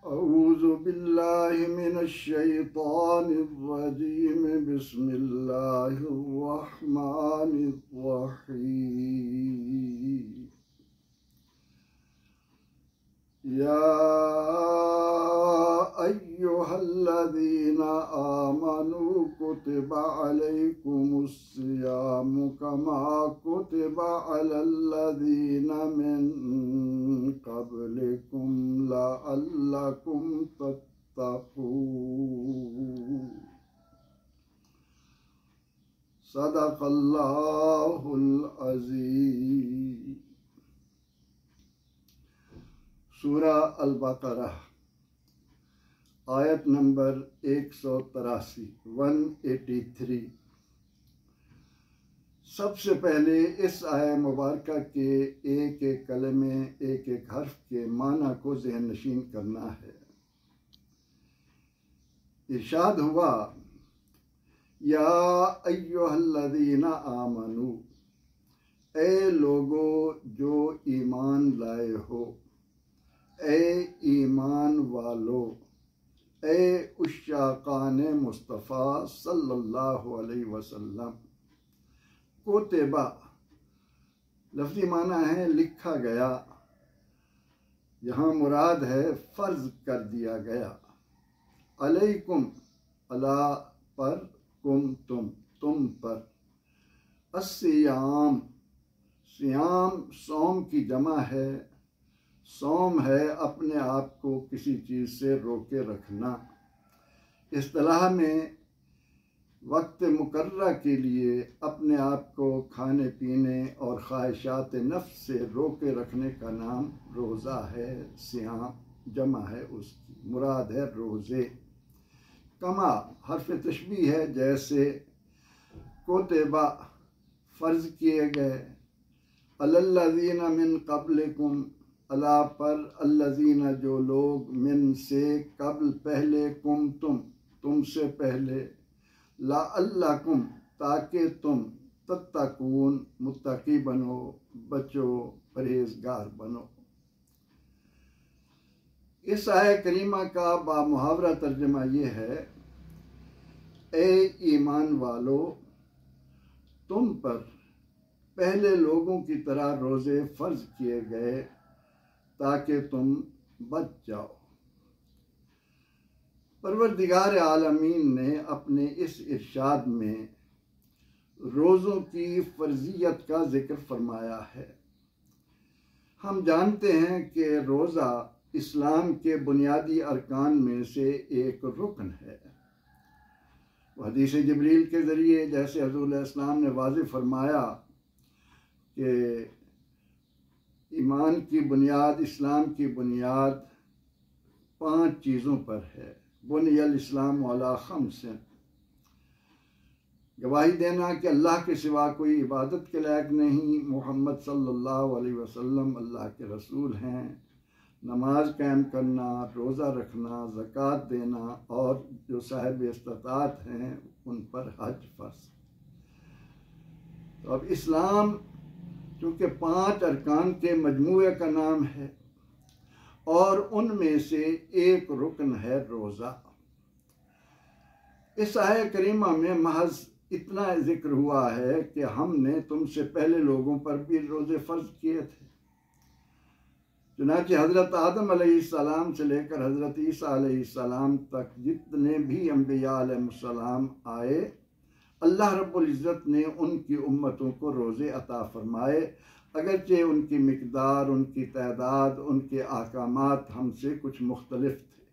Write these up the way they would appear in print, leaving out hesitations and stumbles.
अऊज़ु बिल्लाहि मिनश शैतानिर रजीम बिस्मिल्लाहिर रहमानिर रहीम या अय्युहल्लज़ीना आमनू कुतिबा अलैकुमुस्सियामु कमा कुतिबा अलल्लज़ीना मिन क़ब्लिकुम लअल्लकुम तत्तक़ून। सदक़ल्लाहुल अज़ीम। सूरा अल-बक़रा आयत नंबर 183 183। सबसे पहले इस आयत मुबारक के एक एक कलमे एक एक हर्फ के माना को ज़हन नशीन करना है। इरशाद हुआ या अय्युहल्लज़ीना आमनू, ए लोगो जो ईमान लाए हो, ए ईमान वालो, ए उश्शाक़ान मुस्तफ़ा सल्लल्लाहु अलैहि वसल्लम। कुतिबा लफ्ज़ी माना है लिखा गया, यहाँ मुराद है फ़र्ज कर दिया गया। अलैकुम अला पर, कुम तुम पर। अस्सियाम सियाम सौम की जमा है। सौम है अपने आप को किसी चीज़ से रोके रखना। इस्तिलाह में वक्त मुकर्रा के लिए अपने आप को खाने पीने और ख्वाहिशात नफ्स से रोके रखने का नाम रोज़ा है। सियाम जमा है उसकी, मुराद है रोज़े। कमा हर्फ तशबीह है, जैसे कुतिबा फ़र्ज किए गए, अलल्लज़ीना मिन क़ब्लिकुम अला पर, अल्लज़ीना जो लोग, मिन से कब्ल पहले, कुम तुमसे पहले, लअल्लकुम ताकि तुम, तत्तकून मुत्तकी बनो, बचो परहेजगार बनो। इस आयत करीमा का बामुहावरा तर्जुमा ये है, ए ईमान वालो, तुम पर पहले लोगों की तरह रोज़े फ़र्ज किए गए ताकि तुम बच जाओ। परवरदिगार आलमीन ने अपने इस इरशाद में रोज़ों की फ़र्जियत का ज़िक्र फरमाया है। हम जानते हैं कि रोज़ा इस्लाम के बुनियादी अरकान में से एक रुकन है। हदीस जिब्रील के ज़रिए जैसे हज़रत इस्लाम ने वाज़ेह फरमाया कि ईमान की बुनियाद, इस्लाम की बुनियाद 5 चीज़ों पर है। बुनियल इस्लाम अला खम्सिन, गवाही देना कि अल्लाह के सिवा कोई इबादत के लायक नहीं, मोहम्मद सल्लल्लाहु अलैहि वसल्लम अल्लाह के रसूल हैं, नमाज कायम करना, रोज़ा रखना, ज़कात देना, और जो साहिब इस्तिताअत हैं उन पर हज फ़र्ज़। तो अब इस्लाम चूँकि 5 अरकान के मजमूए का नाम है और उनमें से एक रुकन है रोज़ा। इस आयत करीमा में महज इतना जिक्र हुआ है कि हमने तुमसे पहले लोगों पर भी रोज़े फ़र्ज किए थे। चुनांचे हज़रत आदम अलैहिस्सलाम से लेकर हज़रत ईसा अलैहिस्सलाम तक जितने भी अम्बिया अलैहिस्सलाम आए, अल्लाह रब्बुल इज़्ज़त ने उनकी उम्मतों को रोज़े अता फरमाए, अगरचे उनकी मिक़दार, उनकी तादाद, उनके अहकामात हमसे कुछ मुख्तलिफ थे।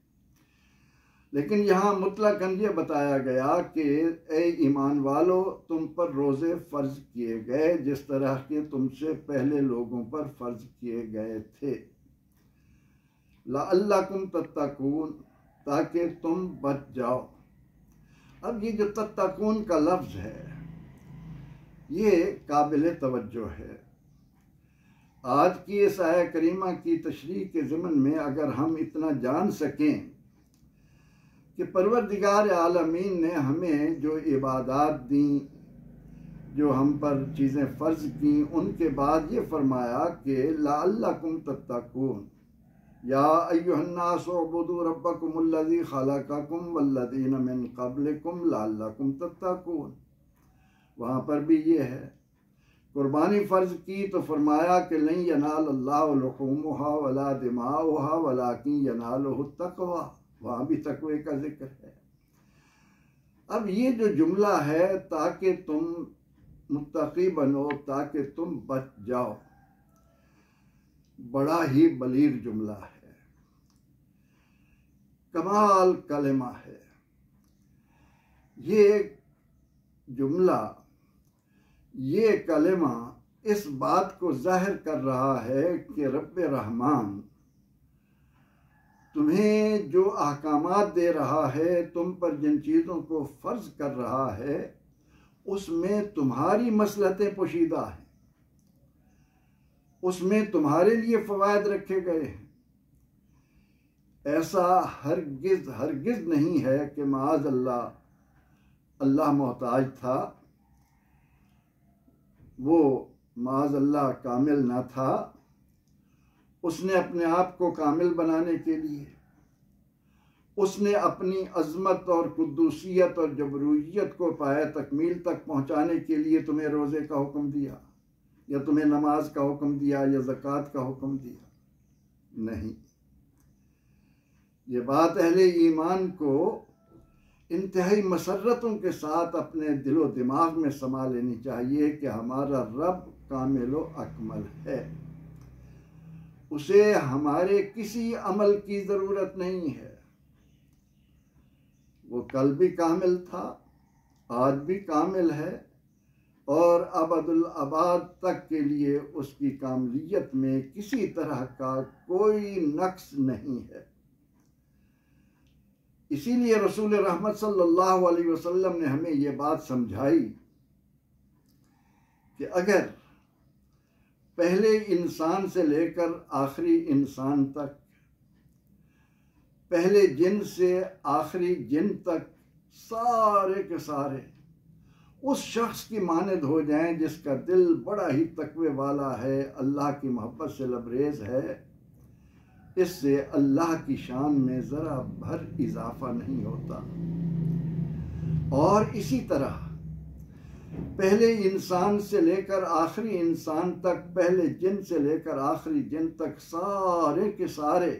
लेकिन यहाँ मुतलक़न ये बताया गया कि ए ईमान वालो, तुम पर रोज़े फ़र्ज किए गए जिस तरह के तुमसे पहले लोगों पर फ़र्ज किए गए थे। लअल्लकुम तत्तकून, ताकि तुम बच जाओ। अब ये जो तत्तकून का लफ्ज़ है ये काबिल तवज्जो है। आज की इस आयत करीमा की तशरीह के ज़िमन में अगर हम इतना जान सकें कि परवरदिगार आलमीन ने हमें जो इबादात दी, जो हम पर चीज़ें फ़र्ज की, उनके बाद ये फरमाया कि लअल्लकुम तत्तकून, या अय्युहन्नास उअ्बुदू रब्बकुमुल्लज़ी खलक़कुम वल्लज़ीना मिन क़ब्लिकुम लअल्लकुम तत्तक़ून। वहाँ पर भी ये है, कुर्बानी फ़र्ज़ की तो फरमाया कि लन यनालल्लाहु लुहूमुहा वला दिमाउहा वलाकिन यनालुहु तक़वा। वहाँ भी तक़वे का जिक्र है। अब ये जो जुमला है ताकि तुम मुत्तकी बनो, ताकि तुम बच जाओ, बड़ा ही बलीग जुमला है, कमाल कलमा है। ये जुमला, ये कलमा इस बात को जाहिर कर रहा है कि रब्ब रहमान तुम्हें जो अहकामात दे रहा है, तुम पर जिन चीज़ों को फ़र्ज कर रहा है, उसमें तुम्हारी मसलहतें पोशीदा हैं, उसमें तुम्हारे लिए फ़वायद रखे गए हैं। ऐसा हरगिज़ हरगिज़ नहीं है कि माज़ अल्लाह मोहताज था, वो माज़ अल्लाह कामिल ना था। उसने अपने आप को कामिल बनाने के लिए, उसने अपनी अज़मत और कुद्दूसियत और जबरूयत को पाए तकमील तक पहुँचाने के लिए तुम्हें रोज़े का हुक्म दिया, या तुम्हें नमाज का हुक्म दिया, या ज़कात का हुक्म दिया? नहीं। ये बात अहले ईमान को इंतहाई मसर्रतों के साथ अपने दिलो दिमाग में समा लेनी चाहिए कि हमारा रब कामिल व अकमल है, उसे हमारे किसी अमल की ज़रूरत नहीं है। वो कल भी कामिल था, आज भी कामिल है, और अबदुल अबाद तक के लिए उसकी कामलियत में किसी तरह का कोई नक्स नहीं है। इसीलिए रसूल रहमत सल्लल्लाहु अलैहि वसल्लम ने हमें ये बात समझाई कि अगर पहले इंसान से लेकर आखिरी इंसान तक, पहले जिन से आखिरी जिन तक, सारे के सारे उस शख्स की मानद हो जाएं जिसका दिल बड़ा ही तकवे वाला है, अल्लाह की मोहब्बत से लबरेज है, इससे अल्लाह की शान में ज़रा भर इजाफा नहीं होता। और इसी तरह पहले इंसान से लेकर आखिरी इंसान तक, पहले जिन से लेकर आखिरी जिन तक, सारे के सारे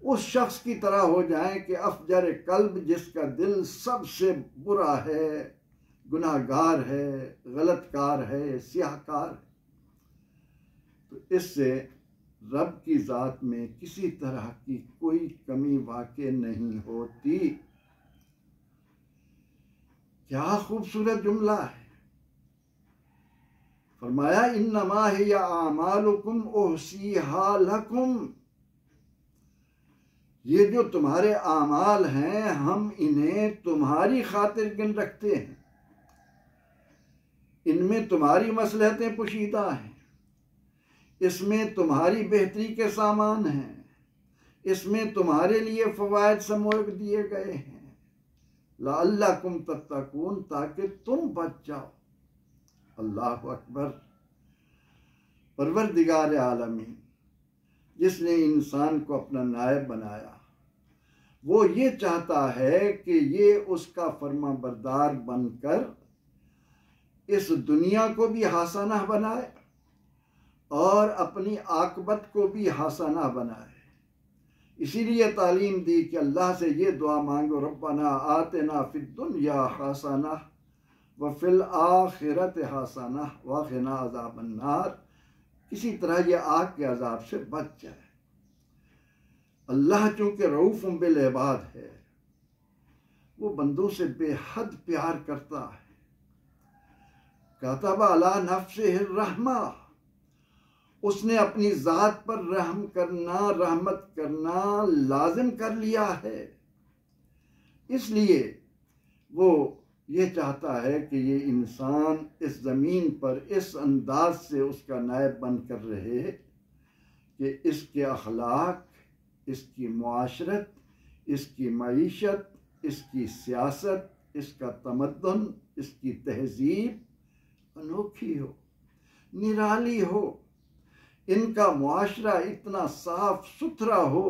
उस शख्स की तरह हो जाएं कि अफजर कल्ब, जिसका दिल सबसे बुरा है, गुनाहगार है, गलतकार है, स्याहकार है। तो इससे रब की ज़ात में किसी तरह की कोई कमी वाक़ई नहीं होती। क्या खूबसूरत जुमला है। फरमाया इन्नमा हिया आमालुकुम उहसीहा लकुम, ये जो तुम्हारे आमाल हैं हम इन्हें तुम्हारी खातिर गिन रखते हैं, इनमें तुम्हारी मसलहतें पोशीदा हैं, इसमें तुम्हारी बेहतरी के सामान हैं, इसमें तुम्हारे लिए फ़वायद समोग दिए गए हैं, लअल्लकुम तत्तकून, ताकि तुम बच जाओ। अल्लाहु अकबर। परवरदिगार आलमीन जिसने इंसान को अपना नायब बनाया, वो ये चाहता है कि ये उसका फर्मा बरदार बनकर इस दुनिया को भी हासना बनाए और अपनी आकबत को भी हासना बनाए। इसीलिए तालीम दी कि अल्लाह से ये दुआ मांगो, रब्बना आतिना फिद दुनिया हासना व फिल आखिरत हासना व क़िना अज़ाबन नार। किसी तरह ये आग के अजाब से बच जाए। अल्लाह चूँकि रऊफ़ बिल इबाद है, वो बंदों से बेहद प्यार करता है। कतबा अला नफ्सिहि रहमा, उसने अपनी ज़ात पर रहम करना, रहमत करना लाजिम कर लिया है। इसलिए वो ये चाहता है कि ये इंसान इस ज़मीन पर इस अंदाज से उसका नायब बन कर रहे कि इसके अखलाक, इसकी मुआशरत, इसकी मईशत, इसकी सियासत, इसका तमद्दुन, इसकी तहजीब अनोखी हो, निराली हो। इनका मुआशरा इतना साफ सुथरा हो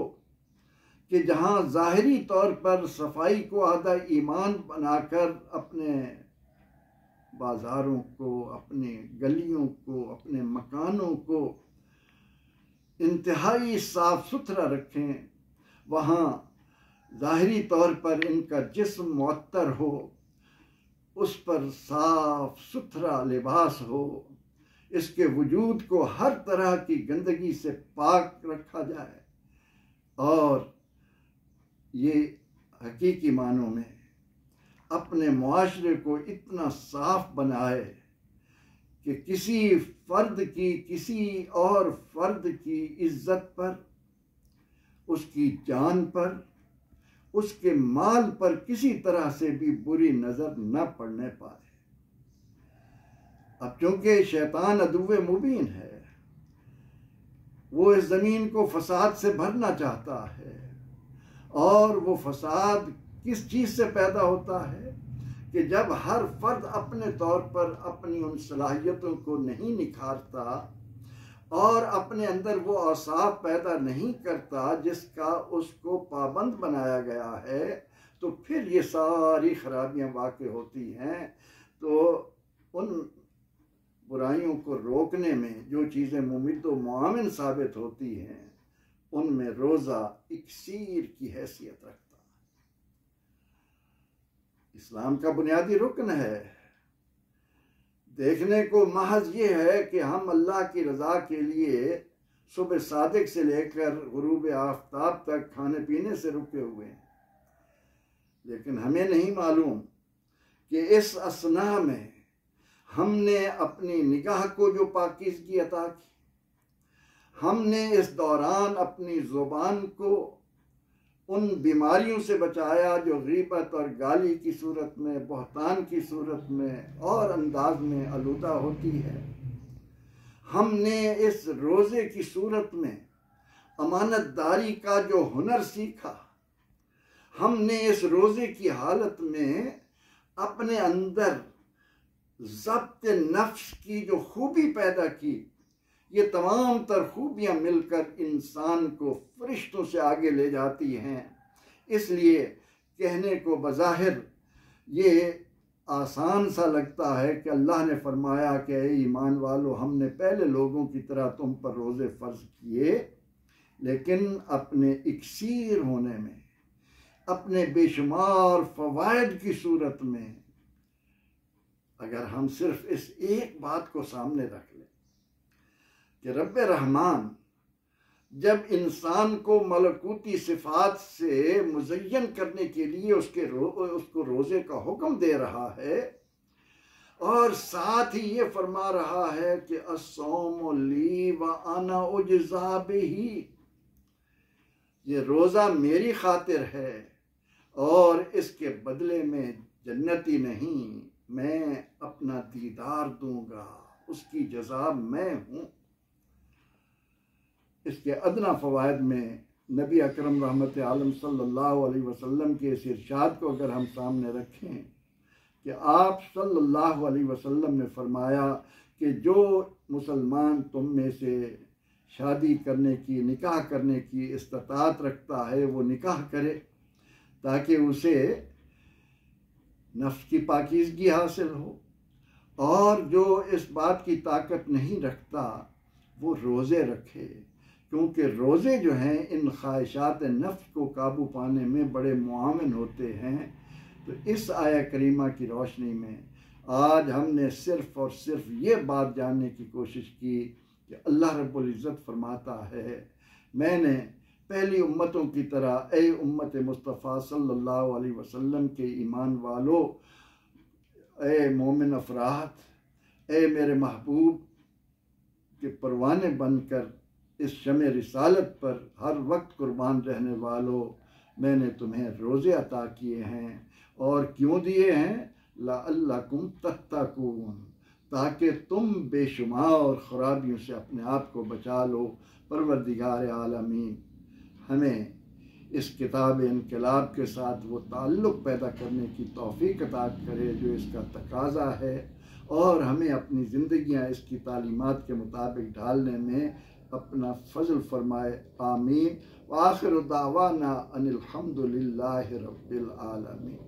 कि जहाँ ज़ाहिरी तौर पर सफाई को आधा ईमान बनाकर अपने बाज़ारों को, अपने गलियों को, अपने मकानों को इंतहाई साफ सुथरा रखें, वहाँ ज़ाहिरी तौर पर इनका जिस्म मुअत्तर हो, उस पर साफ सुथरा लिबास हो, इसके वजूद को हर तरह की गंदगी से पाक रखा जाए और ये हकीकी मानों में अपने मुआशरे को इतना साफ बनाए कि किसी फ़र्द की, किसी और फ़र्द की इज़्ज़त पर, उसकी जान पर, उसके माल पर किसी तरह से भी बुरी नज़र न पड़ने पाए। अब चूँकि शैतान अदुव्वे मुबीन है, वो इस ज़मीन को फ़साद से भरना चाहता है, और वो फ़साद किस चीज़ से पैदा होता है कि जब हर फर्द अपने तौर पर अपनी उन सलाहियतों को नहीं निखारता और अपने अंदर वो औसाफ पैदा नहीं करता जिसका उसको पाबंद बनाया गया है, तो फिर ये सारी खराबियां वाक़ई होती हैं। तो उन बुराइयों को रोकने में जो चीज़ें मुमिद व मुआविन साबित होती हैं, उनमें रोज़ा इक्सीर की हैसियत रखता है। इस्लाम का बुनियादी रुकन है। देखने को महज ये है कि हम अल्लाह की रज़ा के लिए सुबह सादिक से लेकर गुरूब आफ्ताब तक खाने पीने से रुके हुए हैं, लेकिन हमें नहीं मालूम कि इस असना में हमने अपनी निगाह को जो पाकीज़गी अता की, हमने इस दौरान अपनी ज़ुबान को उन बीमारियों से बचाया जो गीबत और गाली की सूरत में, बहतान की सूरत में और अंदाज में आलूदा होती है। हमने इस रोज़े की सूरत में अमानतदारी का जो हुनर सीखा, हमने इस रोज़े की हालत में अपने अंदर ज़ब्त नफ्स की जो खूबी पैदा की, ये तमाम तर खूबियाँ मिलकर इंसान को फरिश्तों से आगे ले जाती हैं। इसलिए कहने को बज़ाहिर ये आसान सा लगता है कि अल्लाह ने फरमाया कि ऐ ईमान वालो, हमने पहले लोगों की तरह तुम पर रोज़े फ़र्ज़ किए, लेकिन अपने इक्सीर होने में, अपने बेशुमार फ़वाइद की सूरत में अगर हम सिर्फ इस एक बात को सामने रख लें कि रब्बे रहमान जब इंसान को मलकूती सिफात से मुज़य्यन करने के लिए उसको रोज़े का हुक्म दे रहा है, और साथ ही ये फरमा रहा है कि अस्सौमु ली व अना उज्ज़ा बिही, ये रोज़ा मेरी खातिर है और इसके बदले में जन्नती नहीं, मैं अपना दीदार दूंगा, उसकी जज़ा मैं हूँ। इसके अदना फ़वाइद में नबी अकरम रहमत आलम सल्लल्लाहु अलैहि वसल्लम के इस इरशाद को अगर हम सामने रखें कि आप सल्लल्लाहु अलैहि वसल्लम ने फरमाया कि जो मुसलमान तुम में से शादी करने की, निकाह करने की इस्तात रखता है, वो निकाह करे ताकि उसे नफ्स की पाकीज़गी हासिल हो, और जो इस बात की ताकत नहीं रखता वो रोज़े रखे, क्योंकि रोज़े जो हैं इन ख्वाहिशात नफ्स को काबू पाने में बड़े मुआविन होते हैं। तो इस आया करीमा की रोशनी में आज हमने सिर्फ़ और सिर्फ ये बात जानने की कोशिश की कि अल्लाह रब्बुल इज़्ज़त फरमाता है, मैंने पहली उम्मतों की तरह ए उम्मत मुस्तफ़ा सल्लल्लाहु अलैहि वसल्लम के ईमान वालों, ए मोमिन अफराद, ए मेरे महबूब के परवाने बनकर इस शमे रिसालत पर हर वक्त कुर्बान रहने वालों, मैंने तुम्हें रोज़े अता किए हैं। और क्यों दिए हैं? लअल्लकुम तत्तकून, ताकि तुम बेशुमार खराबियों से अपने आप को बचा लो। परवरदिगार आलमीन हमें इस किताब इनकलाब के साथ वो ताल्लुक़ पैदा करने की तौफ़ीक़ अता करे जो इसका तकाज़ा है, और हमें अपनी ज़िंदगियाँ इसकी तालीमात के मुताबिक ढालने में अपना फजल फरमाए। आमीन। व आखिर दावाना अनिल हम्दुलिल्लाहि रब्बिल आलमीन।